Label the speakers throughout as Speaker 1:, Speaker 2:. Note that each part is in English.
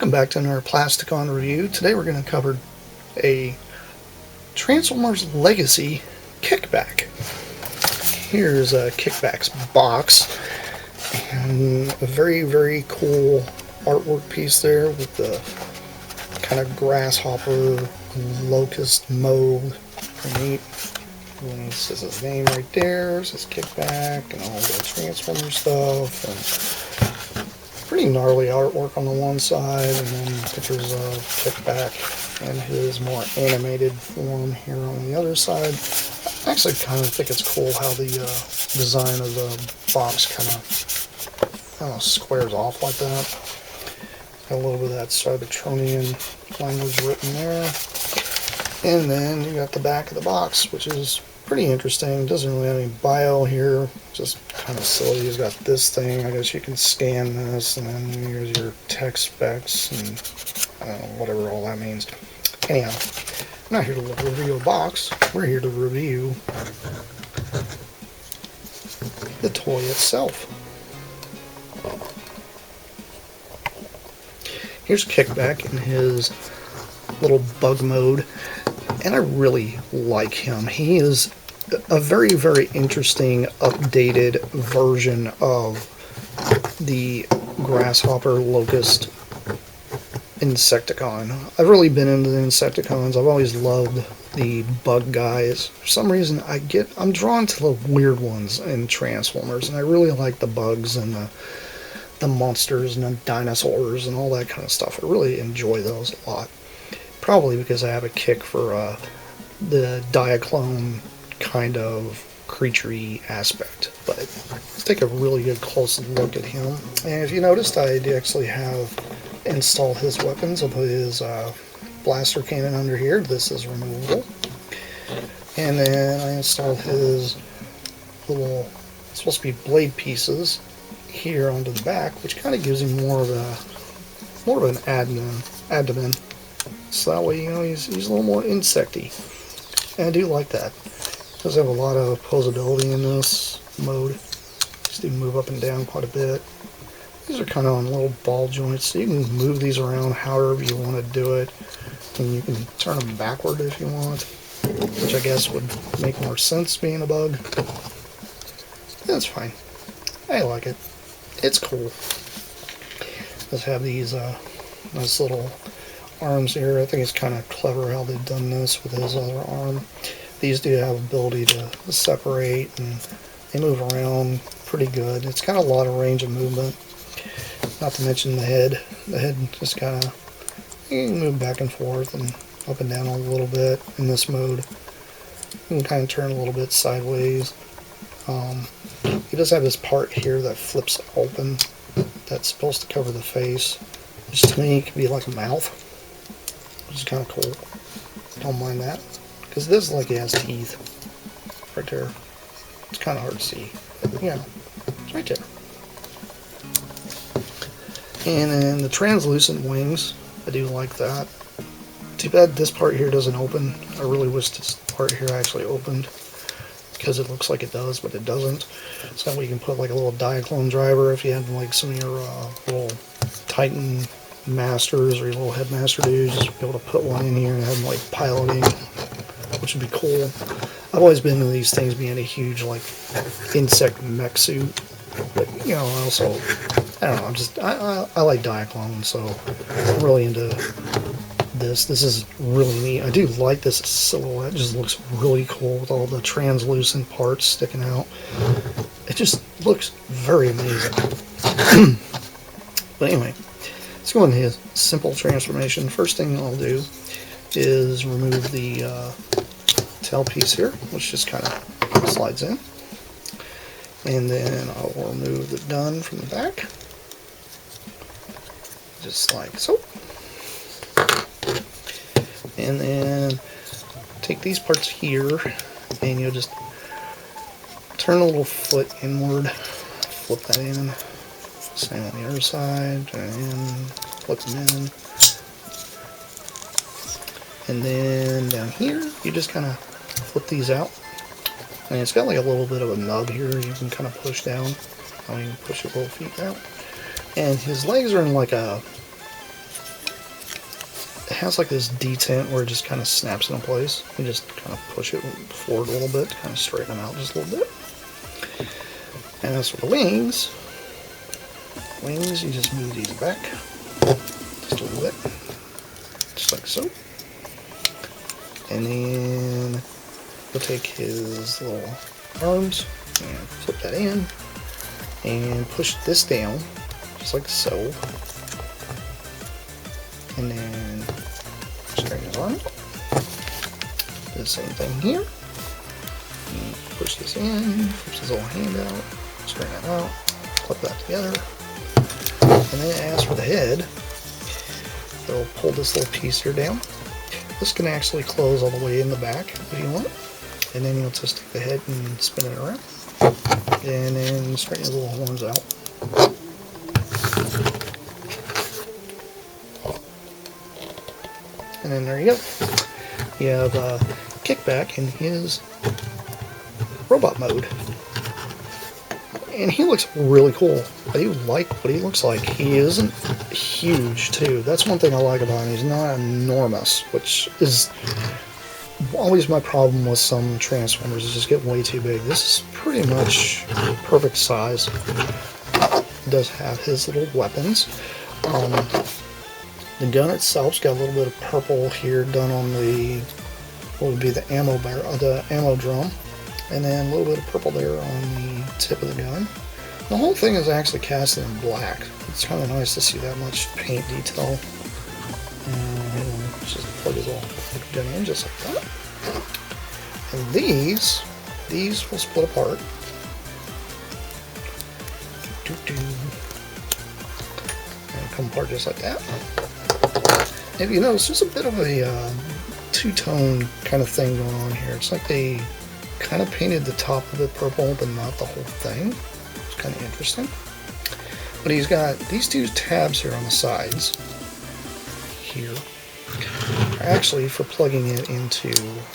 Speaker 1: Welcome back to another Plasticon review. Today we're going to cover a Transformers Legacy Kickback. Here's a Kickback's box, and a very cool artwork piece there with the kind of grasshopper locust mode. Pretty neat. And it says his name right there. It says Kickback and all the Transformer stuff. And pretty gnarly artwork on the one side, and then pictures of Kickback and his more animated form here on the other side. I actually kind of think it's cool how the design of the box kind of, I don't know, squares off like that. Got a little bit of that Cybertronian language written there. And then you got the back of the box, which is pretty interesting. Doesn't really have any bio here, just kind of silly. He's got this thing, I guess you can scan this, and then here's your text specs, and I don't know, whatever all that means. Anyhow, I'm not here to review a box, we're here to review the toy itself. Here's Kickback in his little bug mode, and I really like him. He is a very interesting updated version of the grasshopper locust Insecticon. I've really been into the Insecticons. I've always loved the bug guys. For some reason I'm drawn to the weird ones in Transformers, and I really like the bugs and the monsters and the dinosaurs and all that kind of stuff. I really enjoy those a lot. Probably because I have a kick for the Diaclone kind of creature-y aspect. But let's take a really good close look at him. And if you noticed, I actually have installed his weapons. I'll put his blaster cannon under here. This is removable. And then I installed his little, it's supposed to be blade pieces here onto the back, which kind of gives him more of an abdomen. So that way, you know, he's a little more insecty. And I do like that. Does have a lot of posability in this mode. Just do move up and down quite a bit. These are kind of on little ball joints, so you can move these around however you want to do it. And you can turn them backward if you want, which I guess would make more sense being a bug. That's fine. I like it. It's cool. Let's have these nice little arms here. I think it's kind of clever how they've done this with his other arm. These do have ability to separate, and they move around pretty good. It's kind of a lot of range of movement. Not to mention the head. The head just kind of, you can move back and forth and up and down a little bit in this mode. You can kind of turn a little bit sideways. He does have this part here that flips open. That's supposed to cover the face. Which to me could be like a mouth, which is kind of cool. Don't mind that, because this is like he has teeth right there. It's kind of hard to see, but yeah, it's right there. And then the translucent wings, I do like that. Too bad this part here doesn't open. I really wish this part here actually opened, because it looks like it does, but it doesn't. So that way you can put like a little Diaclone driver if you have like some of your little Titan masters or your little headmaster dudes, just be able to put one in here and have them like piloting, which would be cool. I've always been into these things being a huge like insect mech suit, but you know, also I don't know, I like Diaclone, so I'm really into this. This is really neat. I do like this silhouette. It just looks really cool with all the translucent parts sticking out. It just looks very amazing. But anyway, let's go into his simple transformation. First thing I'll do is remove the tail piece here, which just kind of slides in. And then I'll remove the gun from the back, just like so. And then take these parts here, and you'll just turn a little foot inward, flip that in. Same on the other side, and flip them in. And then down here, you just kind of flip these out. And it's got like a little bit of a nub here you can kind of push down. You can push your little feet out. And his legs are in like a has like this detent where it just kind of snaps into place. You just kind of push it forward a little bit, kind of straighten them out just a little bit. And as for the wings, you just move these back just a little bit, just like so. And then we'll take his little arms and flip that in and push this down just like so. And then straighten his arm. Do the same thing here. And push this in, push his little hand out, straighten it out, flip that together. And then as for the head, they'll pull this little piece here down. This can actually close all the way in the back if you want. And then you'll just take the head and spin it around. And then straighten his little horns out. And then there you go. You have Kickback in his robot mode. And he looks really cool. I do like what he looks like. He isn't huge, too. That's one thing I like about him. He's not enormous, which is always my problem with some Transformers, is just getting way too big. This is pretty much perfect size. He does have his little weapons. The gun itself's got a little bit of purple here done on the, what would be the ammo barrel, the ammo drum. And then a little bit of purple there on the tip of the gun. The whole thing is actually cast in black. It's kind of nice to see that much paint detail. And just plug his little gun in just like that. And these will split apart. And come apart just like that. If you notice, there's a bit of a two-tone kind of thing going on here. It's like they kind of painted the top of it purple, but not the whole thing. It's kind of interesting. But he's got these two tabs here on the sides. Here are actually for plugging it into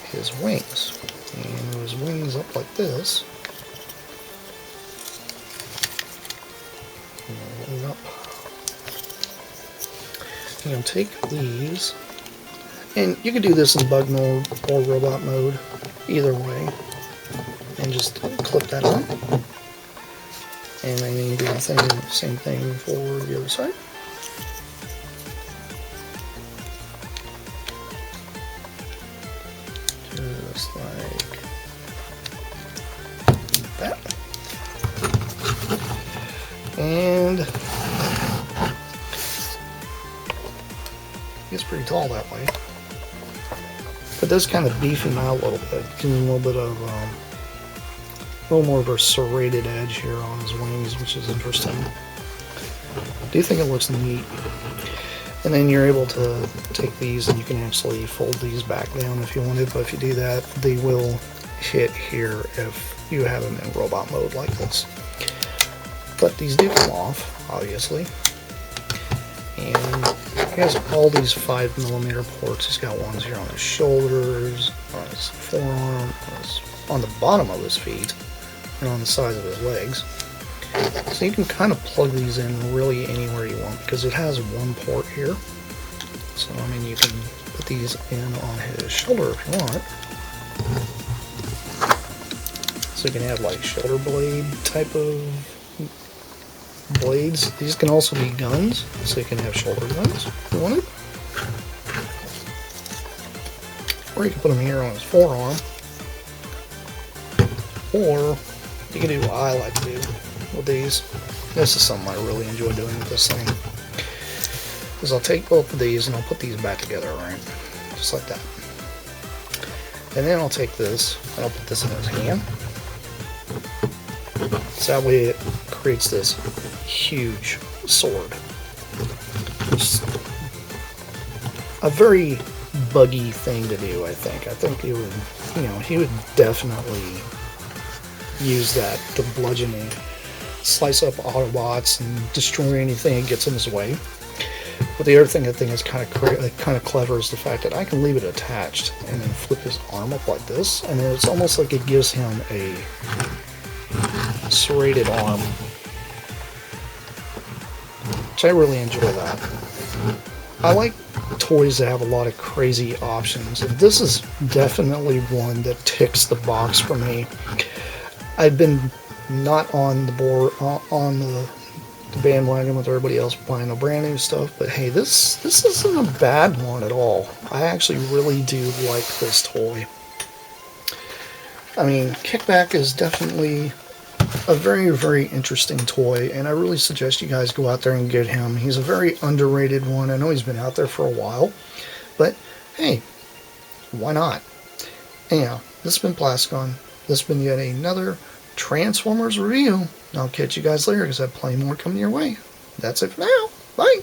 Speaker 1: his wings. And his wings up like this. And up. I'm going to take these, and you can do this in bug mode or robot mode, either way, and just clip that on. And then you can do the same thing for the other side. Just like that. And it's pretty tall that way. But does kind of beef him out a little bit. Gives him a little bit of a little more of a serrated edge here on his wings, which is interesting. I do think it looks neat. And then you're able to take these and you can actually fold these back down if you wanted, but if you do that, they will hit here if you have them in robot mode like this. But these do come off, obviously. And he has all these 5mm ports. He's got ones here on his shoulders, on his forearm, on the bottom of his feet, and on the sides of his legs. So you can kind of plug these in really anywhere you want, because it has one port here. So I mean, you can put these in on his shoulder if you want. So you can have like shoulder blade type of blades. These can also be guns, so you can have shoulder guns if you wanted. Or you can put them here on his forearm. Or you can do what I like to do with these. This is something I really enjoy doing with this thing. Is I'll take both of these and I'll put these back together, right? Just like that. And then I'll take this and I'll put this in his hand. So that way it creates this huge sword. Just a very buggy thing to do, I think. I think he would, he would definitely use that to bludgeon and slice up Autobots and destroy anything that gets in his way. But the other thing I think is kind of clever is the fact that I can leave it attached and then flip his arm up like this, and then it's almost like it gives him a serrated arm, which I really enjoy that. I like toys that have a lot of crazy options. And this is definitely one that ticks the box for me. I've been not on the board on the bandwagon with everybody else buying the brand new stuff, but hey, this isn't a bad one at all. I actually really do like this toy. I mean, Kickback is definitely a very, very interesting toy, and I really suggest you guys go out there and get him. He's a very underrated one. I know he's been out there for a while, but hey, why not? Anyhow, this has been Plasticon. This has been yet another Transformers review. I'll catch you guys later because I have plenty more coming your way. That's it for now. Bye.